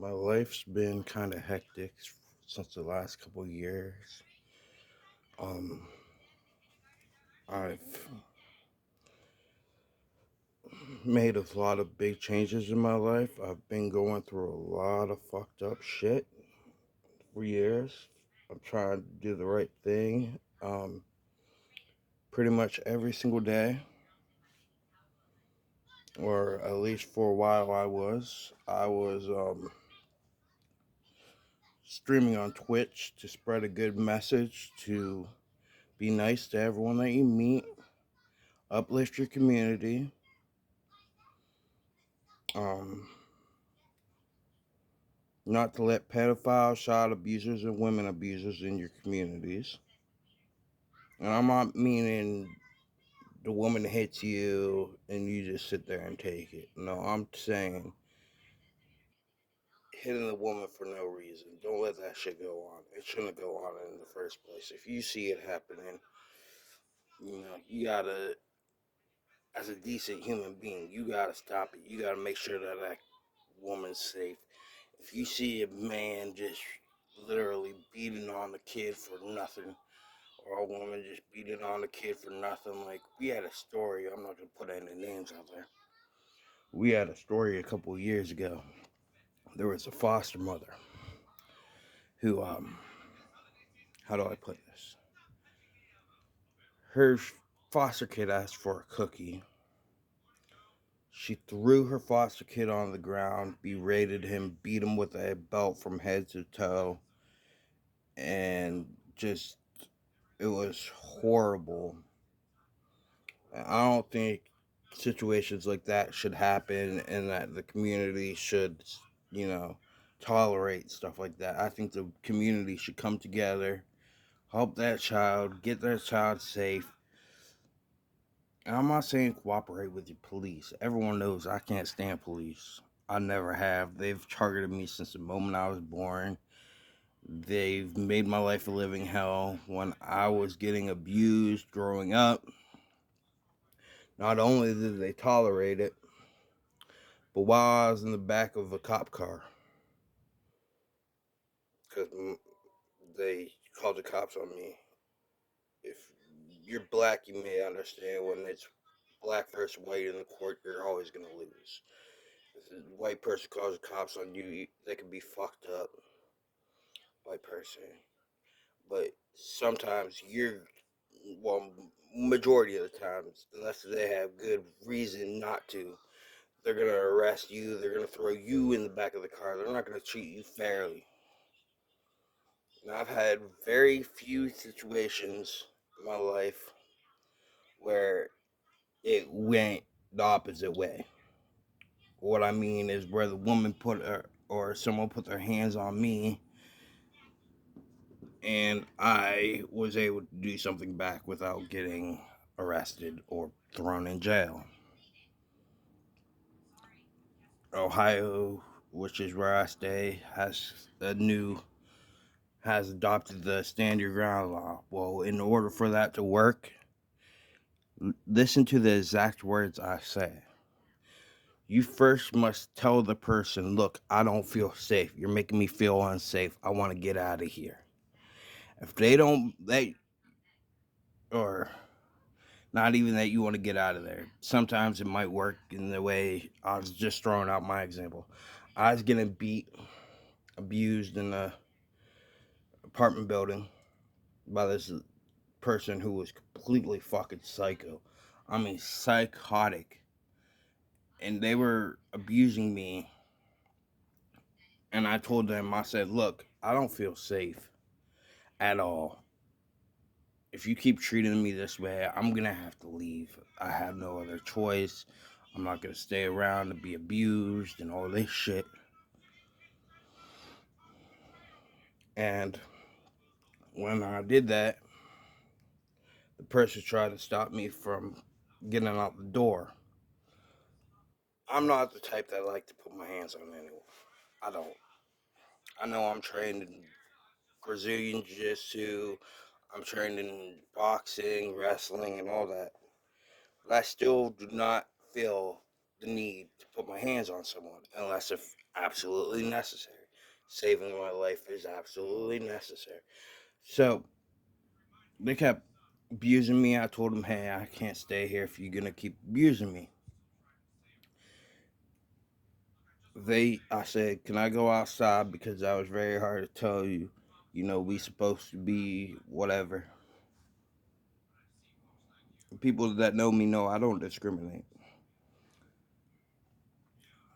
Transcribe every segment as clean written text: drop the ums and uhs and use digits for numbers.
My life's been kind of hectic since the last couple of years. Um, I've made a lot of big changes in my life. I've been going through a lot of fucked up shit for years. I'm trying to do the right thing. Pretty much every single day, or at least for a while, I was streaming on Twitch to spread a good message, to be nice to everyone that you meet, uplift your community. Um, Not to let pedophiles, child abusers, and women abusers in your communities. And I'm not meaning the woman hits you and you just sit there and take it. No, I'm saying hitting the woman for no reason. Don't let that shit go on. It shouldn't go on in the first place. If you see it happening, you gotta, as a decent human being, you gotta stop it. You gotta make sure that that woman's safe. If you see a man just literally beating on the kid for nothing, or a woman just beating on a kid for nothing. Like, we had a story, I'm not gonna put any names out there. We had a story a couple of years ago. There was a foster mother who, how do I put this? Her foster kid asked for a cookie. She threw her foster kid on the ground, berated him, beat him with a belt from head to toe, and just, it was horrible. I don't think situations like that should happen and that the community should, you know, tolerate stuff like that. I think the community should come together, help that child, get that child safe. And I'm not saying cooperate with your police. Everyone knows I can't stand police. I never have. They've targeted me since the moment I was born. They've made my life a living hell. When I was getting abused growing up, not only did they tolerate it, but while I was in the back of a cop car, because they called the cops on me. If you're black, you may understand when it's black versus white in the court, you're always going to lose. If a white person calls the cops on you, they could be fucked up, white person. But sometimes well, majority of the times, unless they have good reason not to, they're going to arrest you, they're going to throw you in the back of the car, they're not going to treat you fairly. And I've had very few situations in my life where it went the opposite way. What I mean is where the woman put her, or someone put their hands on me and I was able to do something back without getting arrested or thrown in jail. Ohio, which is where I stay, has adopted the stand your ground law. Well, in order for that to work, listen to the exact words I say. You first must tell the person, look, I don't feel safe. You're making me feel unsafe. I want to get out of here. If they don't, or not even that you want to get out of there. Sometimes it might work in the way I was just throwing out my example. I was getting beat, abused in the apartment building by this person who was completely fucking psycho. I mean, psychotic. And they were abusing me. And I told them, I said, look, I don't feel safe at all. If you keep treating me this way, I'm gonna have to leave. I have no other choice. I'm not gonna stay around to be abused and all this shit. And when I did that, the person tried to stop me from getting out the door. I'm not the type that like to put my hands on anyone. I don't. I know I'm trained in Brazilian Jiu-Jitsu. I'm trained in boxing, wrestling, and all that. But I still do not feel the need to put my hands on someone unless if absolutely necessary. Saving my life is absolutely necessary. So they kept abusing me. I told them, hey, I can't stay here if you're gonna keep abusing me. I said, can I go outside because that was very hard to tell you. You know, we supposed to be whatever. People that know me know I don't discriminate.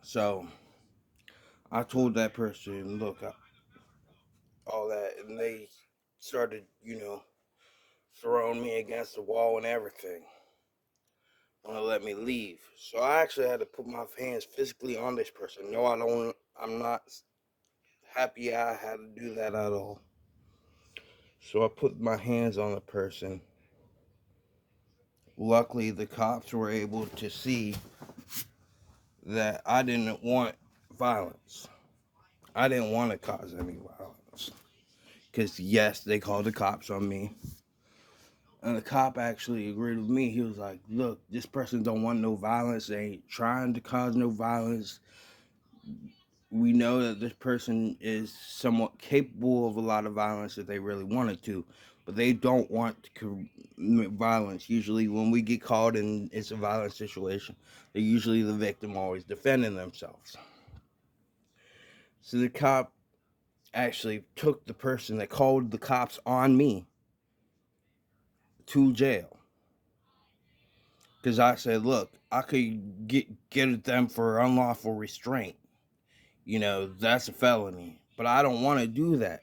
So I told that person, look, all that, and they started, throwing me against the wall and everything. Want to let me leave. So I actually had to put my hands physically on this person. No, I don't. I'm not happy I had to do that at all. So I put my hands on the person. Luckily, the cops were able to see that I didn't want violence. I didn't want to cause any violence. Because, yes, they called the cops on me. And the cop actually agreed with me. He was like, look, this person don't want no violence. They ain't trying to cause no violence. We know that this person is somewhat capable of a lot of violence if they really wanted to, but they don't want to commit violence. Usually, when we get called and it's a violent situation, they're usually the victim always defending themselves. So the cop actually took the person that called the cops on me to jail. Because I said, look, I could get at them for unlawful restraint. That's a felony. But I don't want to do that.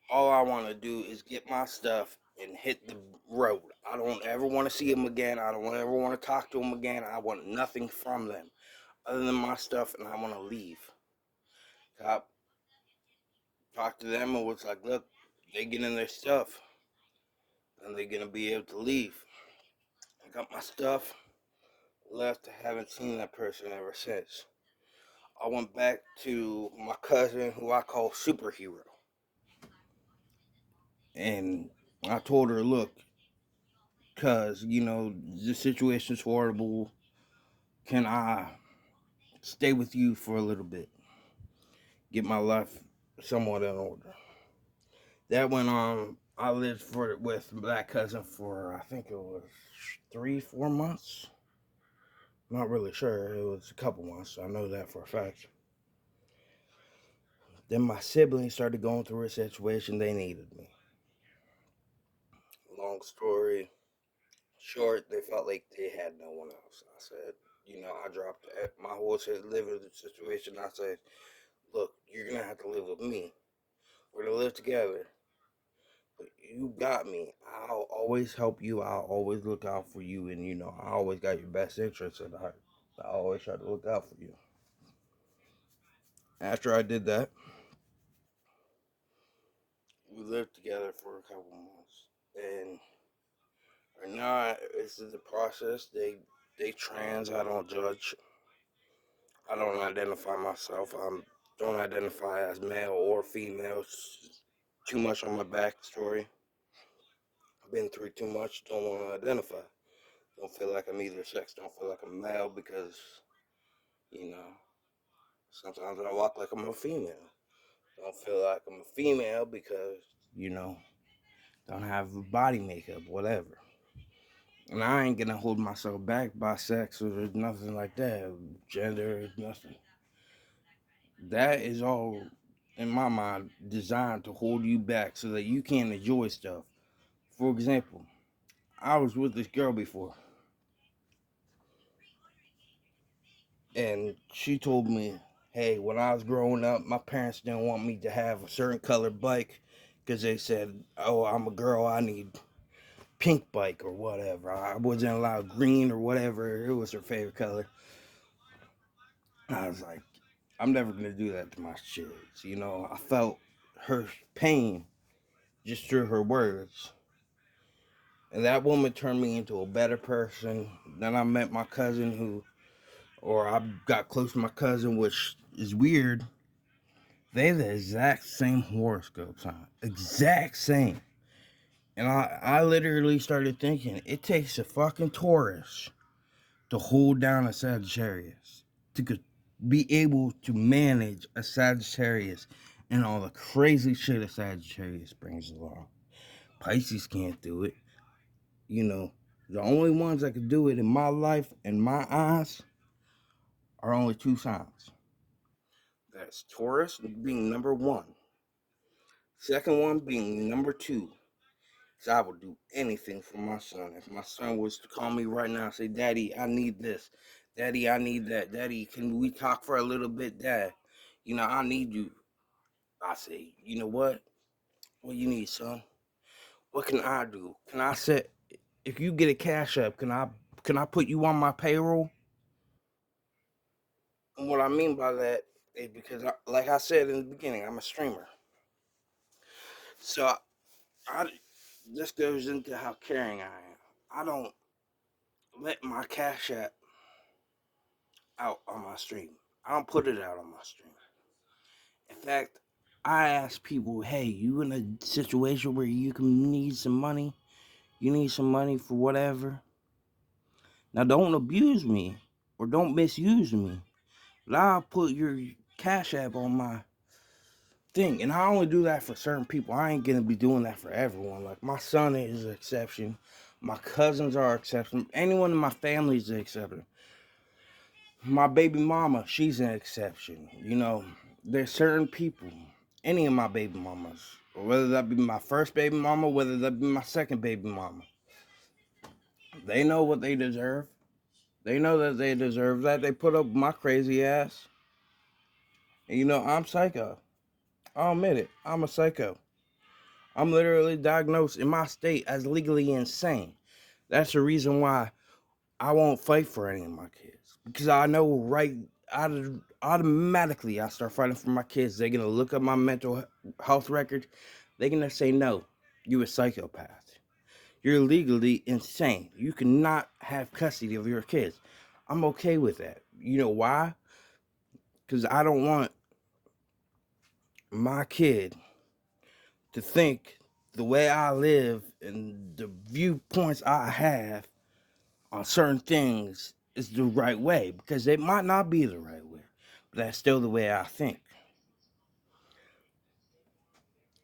All I want to do is get my stuff and hit the road. I don't ever want to see them again. I don't ever want to talk to them again. I want nothing from them other than my stuff, and I want to leave. Cop talked to them and was like, look, they get in their stuff, and they're going to be able to leave. I got my stuff, left. I haven't seen that person ever since. I went back to my cousin, who I call Superhero, and I told her, look, because, the situation's horrible. Can I stay with you for a little bit? Get my life somewhat in order. That went on. I lived with that cousin for, I think it was 3, 4 months. Not really sure. It was a couple months. I know that for a fact. Then my siblings started going through a situation. They needed me. Long story short, they felt like they had no one else. I said, I dropped my whole living situation. I said, look, you're going to have to live with me. We're going to live together. But you got me. I'll always help you. I'll always look out for you. And, I always got your best interests at heart. I always try to look out for you. After I did that, we lived together for a couple months. And right now, this is the process. They trans. I don't judge. I don't identify myself. I don't identify as male or female. It's too much on my backstory. I've been through too much. Don't want to identify. Don't feel like I'm either sex. Don't feel like I'm male because, you know, sometimes I walk like I'm a female. Don't feel like I'm a female because, don't have body makeup, whatever. And I ain't gonna hold myself back by sex or nothing like that. Gender, nothing. That is all, in my mind, designed to hold you back so that you can't enjoy stuff. For example, I was with this girl before, and she told me, hey, when I was growing up, my parents didn't want me to have a certain colored bike because they said, oh, I'm a girl, I need pink bike or whatever. I wasn't allowed green or whatever. It was her favorite color. I was like, I'm never going to do that to my kids. I felt her pain just through her words. And that woman turned me into a better person. Then I met my cousin or I got close to my cousin, which is weird. They have the exact same horoscope sign. Exact same. And I literally started thinking, it takes a fucking Taurus to hold down a Sagittarius. be able to manage a Sagittarius and all the crazy shit a Sagittarius brings along. Pisces can't do it. You know, the only ones that can do it in my life, in my eyes, are only two signs. That's Taurus being number one. Second one being number two. So I would do anything for my son. If my son was to call me right now and say, Daddy, I need this. Daddy, I need that. Daddy, can we talk for a little bit, Dad? You know, I need you. I say, you know what? What you need, son? What can I do? Can I set if you get a cash app, can I put you on my payroll? And what I mean by that is because like I said in the beginning, I'm a streamer. So I this goes into how caring I am. I don't let my cash app out on my stream. I don't put it out on my stream. In fact, I ask people, hey, you in a situation where you can need some money? You need some money for whatever? Now don't abuse me or don't misuse me. But I'll put your cash app on my thing. And I only do that for certain people. I ain't gonna be doing that for everyone. Like my son is an exception. My cousins are an exception. Anyone in my family is an exception. My baby mama, she's an exception. You know, there's certain people, any of my baby mamas, whether that be my first baby mama, whether that be my second baby mama, they know what they deserve. They know that they deserve that. They put up my crazy ass. And you know, I'm psycho. I'll admit it. I'm a psycho. I'm literally diagnosed in my state as legally insane. That's the reason why I won't fight for any of my kids. Because I know automatically I start fighting for my kids. They're going to look up my mental health record. They're going to say, no, you're a psychopath. You're legally insane. You cannot have custody of your kids. I'm okay with that. You know why? Because I don't want my kid to think the way I live and the viewpoints I have on certain things is the right way, because it might not be the right way, but that's still the way I think.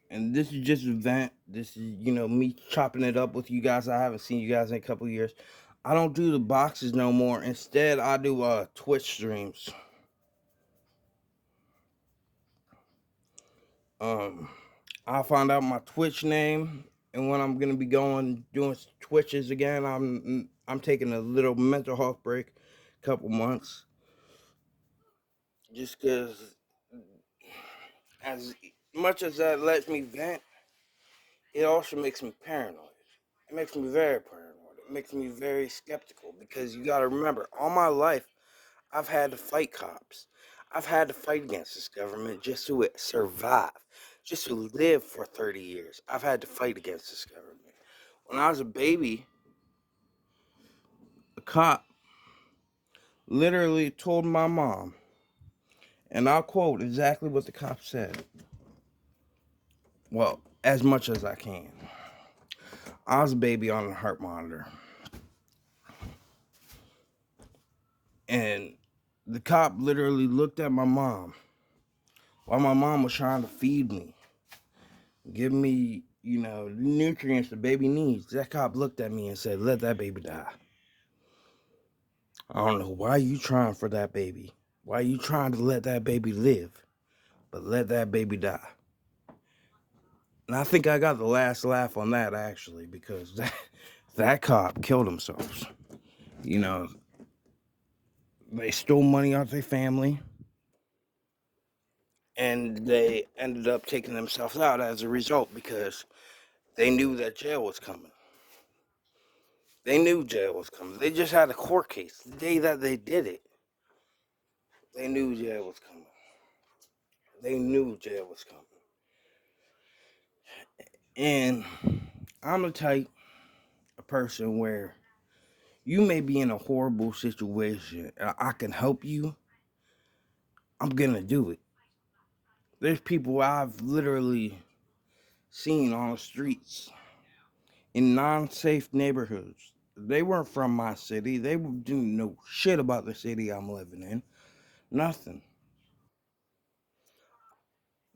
And this is just an event. This is, me chopping it up with you guys. I haven't seen you guys in a couple years. I don't do the boxes no more. Instead, I do Twitch streams. Um, I'll find out my Twitch name, and when I'm gonna be going doing Twitches again, I'm taking a little mental health break, couple months, just because as much as that lets me vent, it also makes me paranoid. It makes me very paranoid. It makes me very skeptical because you gotta remember, all my life I've had to fight cops. I've had to fight against this government just to survive, just to live for 30 years. I've had to fight against this government. When I was a baby, a cop literally told my mom, and I'll quote exactly what the cop said. Well, as much as I can. I was a baby on a heart monitor. And the cop literally looked at my mom while my mom was trying to feed me, give me, the nutrients the baby needs. That cop looked at me and said, let that baby die. I don't know why you trying for that baby. Why you trying to let that baby live? But let that baby die. And I think I got the last laugh on that, actually, because that cop killed themselves. You know, they stole money out their family, and they ended up taking themselves out as a result because they knew that jail was coming. They knew jail was coming. They just had a court case. The day that they did it, they knew jail was coming. They knew jail was coming. And I'm the type of person where you may be in a horrible situation and I can help you, I'm gonna do it. There's people I've literally seen on the streets in non-safe neighborhoods. They weren't from my city. They didn't know shit about the city I'm living in. Nothing.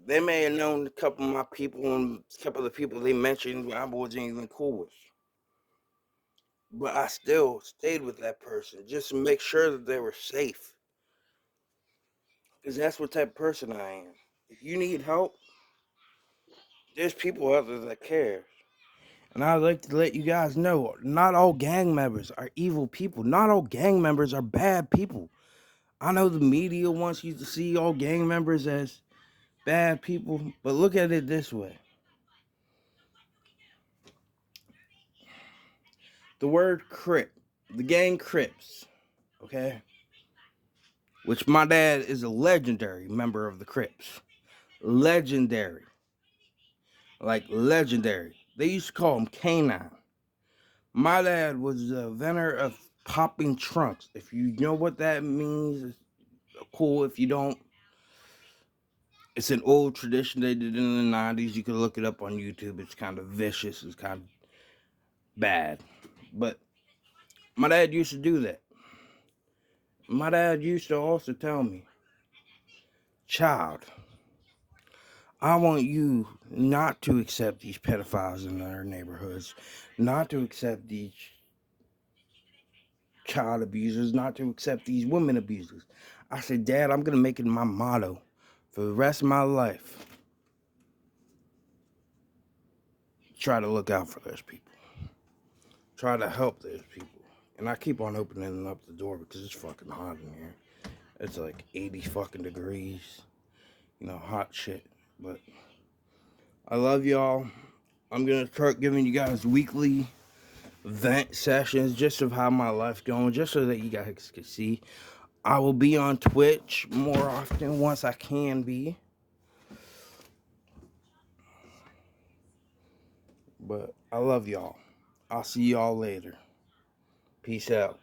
They may have known a couple of my people and a couple of the people they mentioned I wasn't even cool with. But I still stayed with that person just to make sure that they were safe. Because that's what type of person I am. If you need help, there's people out there that care. And I'd like to let you guys know, not all gang members are evil people. Not all gang members are bad people. I know the media wants you to see all gang members as bad people, but look at it this way. The word Crip, the gang Crips, okay? Which my dad is a legendary member of the Crips. Legendary. Like legendary. They used to call him Canine. My dad was the inventor of popping trunks. If you know what that means, it's cool. If you don't, it's an old tradition they did in the 90s. You can look it up on YouTube. It's kind of vicious. It's kind of bad. But my dad used to do that. My dad used to also tell me, child, I want you not to accept these pedophiles in our neighborhoods, not to accept these child abusers, not to accept these women abusers. I said, Dad, I'm going to make it my motto for the rest of my life. Try to look out for those people. Try to help those people. And I keep on opening up the door because it's fucking hot in here. It's like 80 fucking degrees. You know, hot shit. But I love y'all. I'm going to start giving you guys weekly vent sessions just of how my life's going, just so that you guys can see. I will be on Twitch more often once I can be. But I love y'all. I'll see y'all later. Peace out.